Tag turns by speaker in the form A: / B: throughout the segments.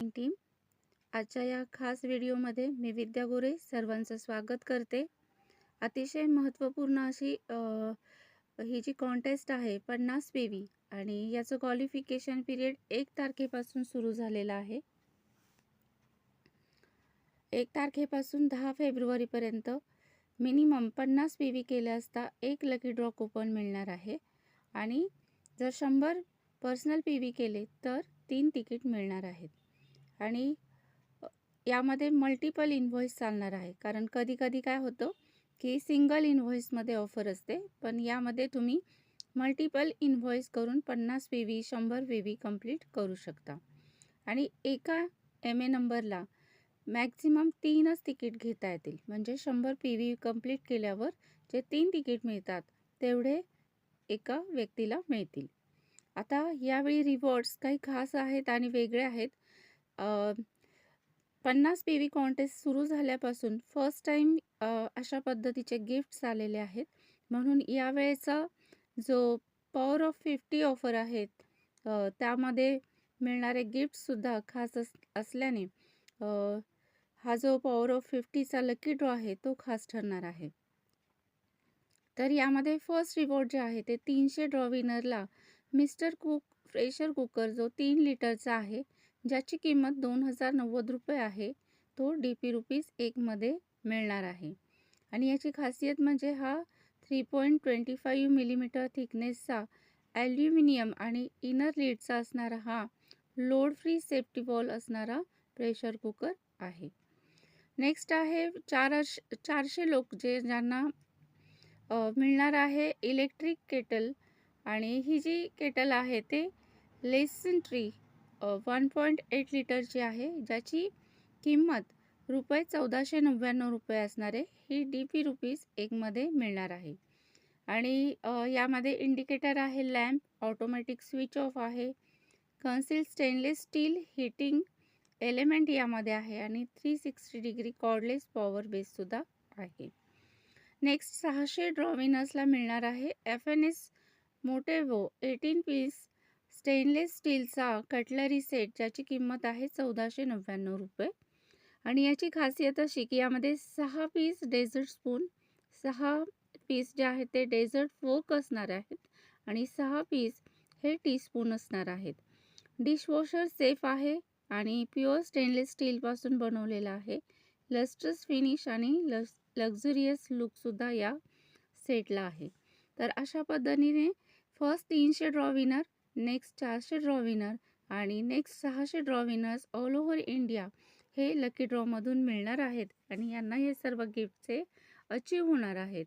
A: Team आजच्या या खास व्हिडिओमध्ये मी विद्या गोरे सर्वांचं स्वागत करते. अतिशय महत्त्वपूर्ण अशी ही जी कॉन्टेस्ट आहे 50 PV आणि याचं क्वालिफिकेशन पिरियड 1 तारखेपासून सुरू झालेला आहे. 1 तारखेपासून 10 फेब्रुवारीपर्यंत मिनिमम 50 PV केले असता एक लकी ड्रॉ कुपन मिळणार आहे आणि जर 100 पर्सनल PV केले तर 3 तिकीट मिळणार आहेत. आणि यामध्ये मल्टिपल इनव्हॉइस चालणार आहे, कारण कधी कधी काय होतं की सिंगल इनव्हॉइसमध्ये ऑफर असते, पण यामध्ये तुम्ही मल्टिपल इनव्हॉइस करून 50 PV 100 PV कंप्लीट करू शकता. आणि एका MA नंबरला मॅक्झिमम 3च तिकीट घेता येतील, म्हणजे 100 PV कंप्लीट केल्यावर जे 3 तिकीट मिळतात तेवढे एका व्यक्तीला मिळतील. आता यावेळी रिवॉर्ड्स काही खास आहेत आणि वेगळे आहेत. 50 PV कॉन्टेस्ट सुरू झाल्यापासून फर्स्ट टाईम अशा पद्धतीचे गिफ्ट्स आलेले आहेत, म्हणून यावेळेचा जो पॉवर ऑफ 50 ऑफर आहेत त्यामध्ये मिळणारे गिफ्टसुद्धा खास असल्याने हा जो पॉवर ऑफ 50चा लकी ड्रॉ आहे तो खास ठरणार आहे. तर यामध्ये फर्स्ट रिवॉर्ड जे आहे ते 300 ड्रॉ विनरला मिस्टर कुक प्रेशर कुकर जो 3 लिटरचा आहे, ज्याची किंमत 2090 रुपये आहे, तो DP ₹1 मध्ये मिळणार आहे. आणि याची खासियत म्हणजे हा 3.25 मिलीमीटर थिकनेसचा ॲल्युमिनियम आणि इनर लीडचा असणारा हा लोड फ्री सेफ्टी वॉल असणारा प्रेशर कुकर आहे. नेक्स्ट आहे 400 लोक ज्यांना मिळणार आहे इलेक्ट्रिक केटल. आणि ही जी केटल आहे ते लेसन्ट्री 1.8 लिटरची आहे, ज्याची किंमत ₹1499 असणारे ही DP ₹1 मध्ये मिळणार आहे. आणि यामध्ये इंडिकेटर आहे, लॅम्प, ऑटोमॅटिक स्विच ऑफ आहे, कन्सील्ड स्टेनलेस स्टील हीटिंग एलिमेंट यामध्ये आहे आणि 360 डिग्री कॉर्डलेस पॉवर बेससुद्धा आहे. नेक्स्ट 600 ड्रॉ विनर्सला मिळणार आहे FNS मोटेवो 18 पीस स्टेनलेस स्टीलचा कटलरी सेट, ज्याची किंमत आहे ₹1499 रुपये. आणि याची खासियत अशी की यामध्ये 6 पीस डेझर्ट स्पून, 6 पीस जे आहेत ते डेझर्ट फोक असणार आहेत आणि 6 पीस हे टीस्पून असणार आहेत. डिशवॉशर सेफ आहे आणि प्युअर स्टेनलेस स्टीलपासून बनवलेला आहे. लस्ट्रस फिनिश आणि लक्झरियस लुकसुद्धा या सेटला आहे. तर अशा पद्धतीने first 300 draw winner, next 400 draw winner आणि next 600 draw winners all over India हे लकी ड्रॉमधून मिळणार आहेत आणि यांना हे सर्व गिफ्टचे अचीव होणार आहेत.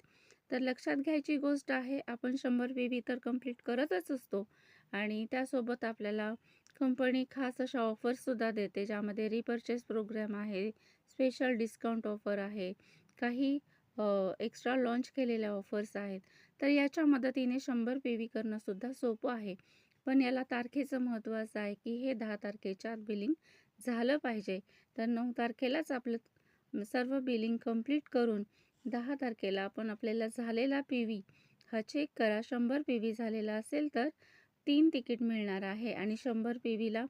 A: तर लक्षात घ्यायची गोष्ट आहे, आपण 100 PV तर कंप्लीट करतच असतो आणि त्यासोबत आपल्याला कंपनी खास अशा ऑफर्ससुद्धा देते, ज्यामध्ये रिपर्चेस प्रोग्राम आहे, स्पेशल डिस्काउंट ऑफर आहे, काही एक्स्ट्रा लॉन्च केलेल्या ऑफर्स आहेत. तर याच्या मदतीने 100 PV करणंसुद्धा सोपं आहे, पण याला तारखेचं महत्त्व असं आहे की हे 10 तारखेच्या आत बिलिंग झालं पाहिजे. तर 9 तारखेलाच आपलं सर्व बिलिंग कंप्लीट करून 10 तारखेला आपण आपल्याला झालेला PV हा चेक करा. 100 PV झालेला असेल तर 3 तिकीट मिळणार आहे आणि 100 PVला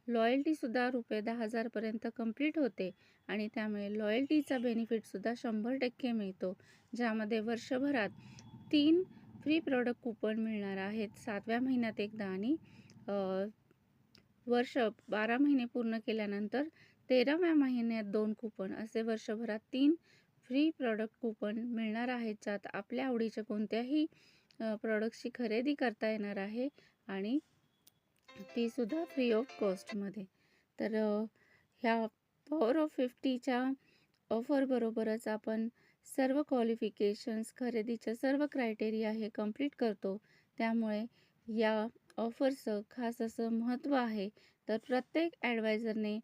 A: लॉयल्टीसुद्धा ₹10,000 पर्यंत कंप्लीट होते आणि त्यामुळे लॉयल्टीचा बेनिफिटसुद्धा 100% मिळतो, ज्यामध्ये वर्षभरात 3 फ्री प्रॉडक्ट कुपन मिळणार आहेत 7व्या महिन्यात एकदा आणि वर्ष 12 महिने पूर्ण केल्यानंतर 13व्या महिन्यात 2 कुपन, असे वर्षभरात 3 फ्री प्रॉडक्ट कुपन मिळणार आहेत, ज्यात आपल्या आवडीच्या कोणत्याही प्रॉडक्ट्सची खरेदी करता येणार आहे आणि ती सुद्धा फ्री ऑफ कॉस्टमध्ये. तर ह्या पॉवर ऑफ 50च्या ऑफरबरोबरच आपण सर्व क्वालिफिकेशन्स, खरेदीच्या सर्व क्रायटेरिया हे कंप्लीट करतो, त्यामुळे या ऑफरचं खास असं महत्त्व आहे. तर प्रत्येक ॲडवायझरने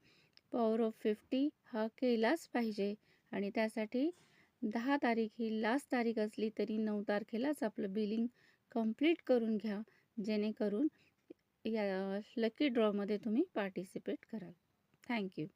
A: पॉवर ऑफ 50 हा केलाच पाहिजे आणि त्यासाठी 10 तारीख ही लास्ट तारीख असली तरी 9 तारखेलाच आपलं बिलिंग कंप्लीट करून घ्या, जेणेकरून या लकी ड्रॉमध्ये तुम्ही पार्टिसिपेट कराल. थँक्यू.